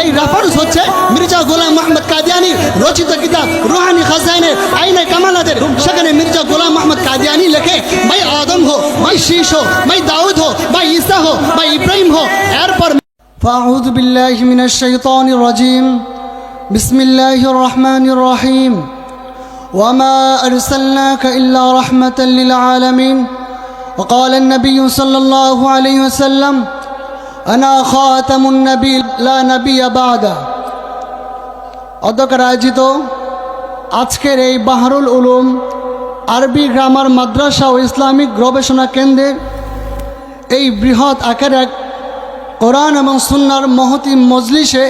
এই রেফারেন্স হচ্ছে মির্জা গোলাম মোহাম্মদ কাদিয়ানি রচিত কিতাব রুহানি খাজাইনে আইনে কামালাতের। সেখানে মির্জা গোলাম মোহাম্মদ কাদিয়ানি লেখে ভাই আদম হো, ভাই শীষ হো, ভাই দাউদ হো, ভাই ঈসা হো, ভাই ইব্রাহিম হো। এরপর ফাউযু বিল্লাহি মিনাশ শাইতানির রাজিম, বিসমিল্লাহির রহমানির রহিম। وما أرسلناك إلا رحمة للعالمين وقال النبي صلى الله عليه وسلم أنا خاتم النبي لا نبي بعده। অধ্যক্ষ আয়োজিত আজকের এই বাহরুল উলুম আরবি গ্রামার মাদ্রাসা ও ইসলামিক গবেষণা কেন্দ্রের এই বৃহৎ আকারের কোরআন এবং সুন্নাহর মহতি মজলিসে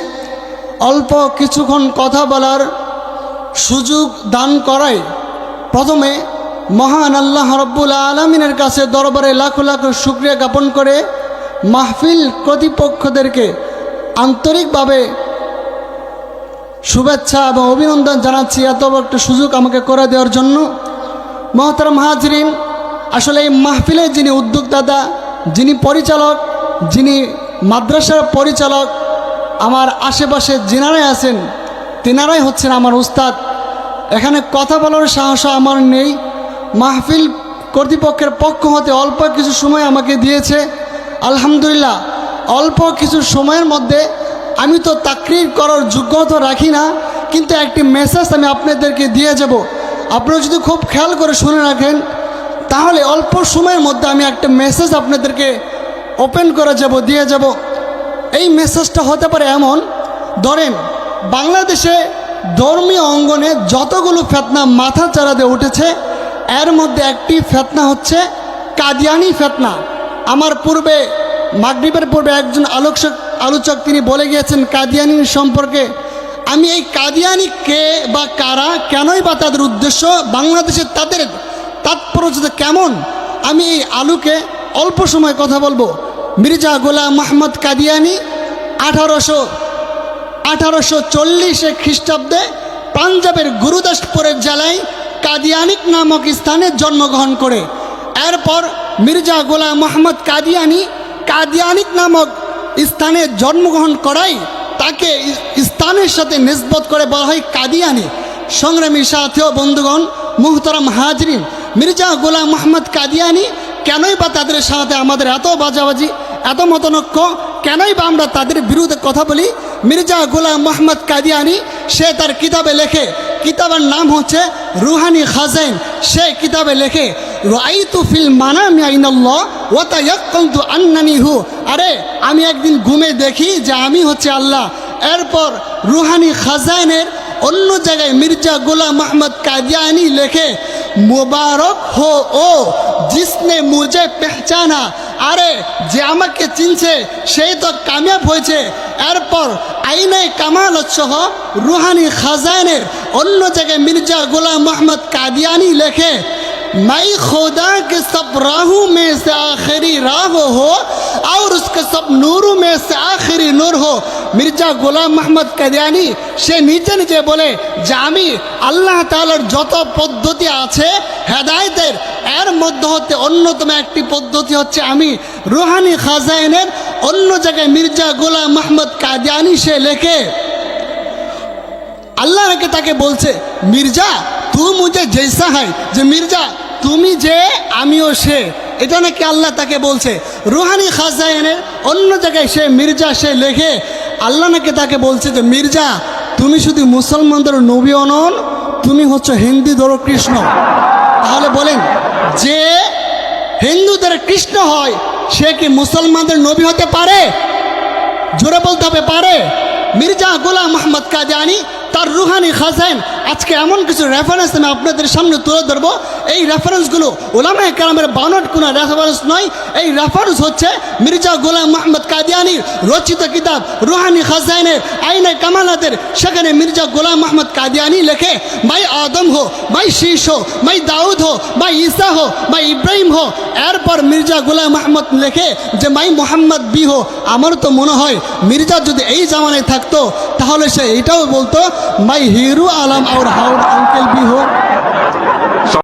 অল্প কিছুক্ষণ কথা বলার সুযোগ দান করায় প্রথমে মহান আল্লাহ রাব্বুল আলামিনের কাছে দরবারে লাখ লাখ শুকরিয়া জ্ঞাপন করে মাহফিল কর্তৃপক্ষদেরকে আন্তরিকভাবে শুভেচ্ছা এবং অভিনন্দন জানাচ্ছি এত বড় একটা সুযোগ আমাকে করে দেওয়ার জন্য। মহতারাম হাজরিন, আসলে এই মাহফিলের যিনি উদ্যোক্তা, যিনি পরিচালক, যিনি মাদ্রাসার পরিচালক, আমার আশেপাশে যিনারাই আছেন তিনারাই হচ্ছেন আমার উস্তাদ। এখানে কথা বলার সাহস আমার নেই। মাহফিল কর্তৃপক্ষের পক্ষ হতে অল্প কিছু সময় আমাকে দিয়েছে, আলহামদুলিল্লাহ। অল্প কিছু সময়ের মধ্যে আমি তো তাকরীর করার যোগ্যতা রাখি না, কিন্তু একটি মেসেজ আমি আপনাদেরকে দিয়ে যাব। আপনারা যদি খুব খেয়াল করে শুনে রাখেন তাহলে অল্প সময়ের মধ্যে আমি একটা মেসেজ আপনাদেরকে ওপেন করে যাব, দিয়ে যাব। এই মেসেজটা হতে পারে এমন, ধরেন বাংলাদেশে ধর্মীয় অঙ্গনে যতগুলো ফিতনা মাথা চাড়া দিয়ে উঠেছে এর মধ্যে একটি ফিতনা হচ্ছে কাদিয়ানি ফিতনা। আমার পূর্বে মাগরিবের পূর্বে একজন আলোচক তিনি বলে গিয়েছেন কাদিয়ানি সম্পর্কে। আমি এই কাদিয়ানি কে বা কারা, কেনই বা তাদের উদ্দেশ্য, বাংলাদেশে তাদের তাৎপর্য কেমন, আমি এই আলোকে অল্প সময় কথা বলবো। মির্জা গোলাম মোহাম্মদ কাদিয়ানি 1840 খ্রিস্টাব্দে পাঞ্জাবের গুরুদাসপুরের জেলায় কাদিয়ানিক নামক স্থানে জন্মগ্রহণ করে। এরপর মির্জা গোলাম মোহাম্মদ কাদিয়ানিক নামক স্থানে জন্মগ্রহণ করাই তাকে স্থানের সাথে নিসবত করে বলা হয় কাদিয়ানি। সংগ্রামী সাথী ও বন্ধুগণ, মুহতারাম হাজরিন, মির্জা গোলাম মোহাম্মদ কাদিয়ানি কেনই বা তাদের সাথে আমাদের এত বাজাবাজি, এত মতনৈক্য, কেনই বা আমরা তাদের বিরুদ্ধে কথা বলি? মির্জা গোলাম মোহাম্মদ কাদিয়ানি সে তার কিতাবে লেখে, কিতাবের নাম হচ্ছে রুহানি খাজাইন। সে কিতাবে লেখে রাআইতু ফিল মানামি আইনাল্লাহ ওয়া তায়াক্কানতু আন্নানি হু। আরে আমি একদিন ঘুমে দেখি যে আমি হচ্ছে আল্লাহ। এরপর রুহানি খাজাইনের অন্য জায়গায় মির্জা গোলাম মোহাম্মদ কাদিয়ানি লেখে মুবারক হো ও জিসনে মুঝে পেহচানা। আরে যে আমাকে চিনছে সেই তো কামিয়াব হয়েছে। এরপর আইনে কামাল সহ রুহানি খাজাইনের অন্য জায়গায় মির্জা গোলাম মোহাম্মদ কাদিয়ানি লেখে मैं खुदा के सब राहों में से आखिरी राह हो और उसके सब नूरों में से आखिरी नूर हो। মির্জা গোলাম মোহাম্মদ কাদিয়ানি সে নিজে নিজে বলে যে আমি আল্লাহ তাআলার যত পদ্ধতি আছে হেদায়েতের, এর মধ্যে হতে অন্যতম একটি পদ্ধতি হচ্ছে আমি রুহানি খাজাইনের অন্য জায়গায় মির্জা গোলাম মোহাম্মদ কাদিয়ানি সে লেখে আল্লাহ নাকি তাকে বলছে মির্জা তু মুঝে জৈসা হয়, যে মির্জা তুমি যে আমিও সে, এটা নাকি আল্লাহ তাকে বলছে। রুহানি খাজাইনের অন্য জায়গায় সে মির্জা সে লেখে আল্লাহ নাকি তাকে বলছে যে মির্জা তুমি শুধু মুসলমানদের নবীও নন, তুমি হচ্ছে হিন্দুদের কৃষ্ণ। তাহলে বলেন যে হিন্দুদের কৃষ্ণ হয় সে কি মুসলমানদের নবী হতে পারে? জোরে বলতে হবে পারে? মির্জা গোলাম মোহাম্মদ কাদিয়ানি তার রুহানি খাজাইন আজকে এমন কিছু রেফারেন্স আমি আপনাদের সামনে তুলে ধরবো। এই রেফারেন্সগুলো উলামায়ে কেরামের বানোয়াট কোনো রেফারেন্স নয়। এই রেফারেন্স হচ্ছে মির্জা গোলাম মোহাম্মদ কাদিয়ানির রচিত কিতাব রুহানি খাজাইনের আইনে কামালাতের। সেখানে মির্জা গোলাম মোহাম্মদ কাদিয়ানি লেখে ভাই আদম হো, ভাই শীষ হো, ভাই দাউদ হো, ভাই ঈসা হো, ভাই ইব্রাহিম হো। এরপর মির্জা গোলাম মোহাম্মদ লেখে যে ভাই মোহাম্মদ বি হো। আমার তো মনে হয় মির্জা যদি এই জামানায় থাকতো তাহলে সে এটাও বলতো ভাই হিরু আলম और हाउड अंकल भी हो।